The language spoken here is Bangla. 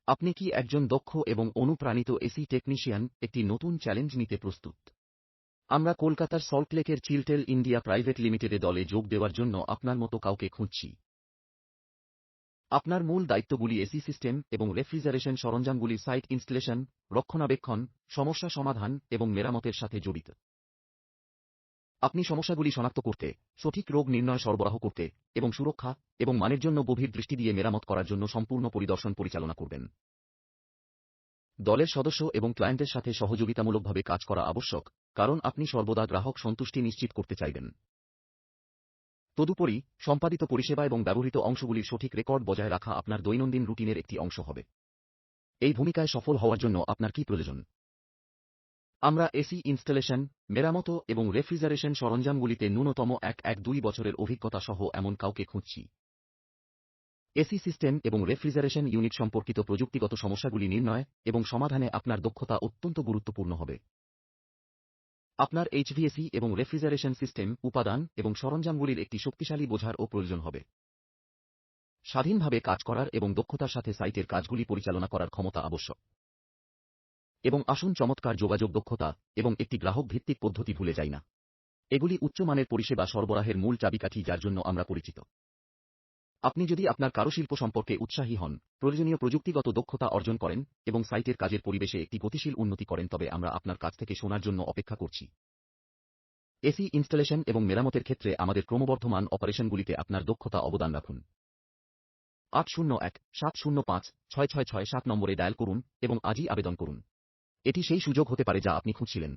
আপনি কি একজন দক্ষ এবং অনুপ্রাণিত এসি টেকনিশিয়ান একটি নতুন চ্যালেঞ্জ নিতে প্রস্তুত? আমরা কলকাতার সল্টলেকের চিলটেল ইন্ডিয়া প্রাইভেট লিমিটেডে দলে যোগ দেওয়ার জন্য আপনার মতো কাউকে খুঁজছি। আপনার মূল দায়িত্বগুলি এসি সিস্টেম এবং রেফ্রিজারেশন সরঞ্জামগুলির সাইট ইনস্টলেশন, রক্ষণাবেক্ষণ, সমস্যা সমাধান এবং মেরামতের সাথে জড়িত। আপনি সমস্যাগুলি শনাক্ত করতে, সঠিক রোগ নির্ণয় সরবরাহ করতে এবং সুরক্ষা এবং মানের জন্য গভীর দৃষ্টি দিয়ে মেরামত করার জন্য সম্পূর্ণ পরিদর্শন পরিচালনা করবেন। দলের সদস্য এবং ক্লায়েন্টের সাথে সহযোগিতামূলকভাবে কাজ করা আবশ্যক, কারণ আপনি সর্বদা গ্রাহক সন্তুষ্টি নিশ্চিত করতে চাইবেন। তদুপরি, সম্পাদিত পরিষেবা এবং ব্যবহৃত অংশগুলির সঠিক রেকর্ড বজায় রাখা আপনার দৈনন্দিন রুটিনের একটি অংশ হবে। এই ভূমিকায় সফল হওয়ার জন্য আপনার কি প্রয়োজন? আমরা এসি ইনস্টলেশন, মেরামত এবং রেফ্রিজারেশন সরঞ্জামগুলিতে ন্যূনতম 1-2 বছরের অভিজ্ঞতা সহ এমন কাউকে খুঁজছি। এসি সিস্টেম এবং রেফ্রিজারেশন ইউনিট সম্পর্কিত প্রযুক্তিগত সমস্যাগুলি নির্ণয় এবং সমাধানে আপনার দক্ষতা অত্যন্ত গুরুত্বপূর্ণ হবে। আপনার এইচভিএসি এবং রেফ্রিজারেশন সিস্টেম, উপাদান এবং সরঞ্জামগুলির একটি শক্তিশালী বোঝারও প্রয়োজন হবে। স্বাধীনভাবে কাজ করার এবং দক্ষতার সাথে সাইটের কাজগুলি পরিচালনা করার ক্ষমতা আবশ্যক। এবং আসুন চমৎকার যোগাযোগ দক্ষতা এবং একটি গ্রাহক ভিত্তিক পদ্ধতি ভুলে যাই না। এগুলি উচ্চমানের পরিষেবা সরবরাহের মূল চাবিকাঠি যার জন্য আমরা পরিচিত। আপনি যদি আপনার কারুশিল্প সম্পর্কে উৎসাহী হন, প্রয়োজনীয় প্রযুক্তিগত দক্ষতা অর্জন করেন এবং সাইটের কাজের পরিবেশে একটি গতিশীল উন্নতি করেন তবে আমরা আপনার কাছ থেকে শোনার জন্য অপেক্ষা করছি। এসি ইনস্টলেশন এবং মেরামতের ক্ষেত্রে আমাদের ক্রমবর্ধমান অপারেশনগুলিতে আপনার দক্ষতা অবদান রাখুন। 801-705-666-7 নম্বরে ডায়াল করুন এবং আজই আবেদন করুন। এটি সেই সুযোগ হতে পারে যা আপনি খুঁজছিলেন।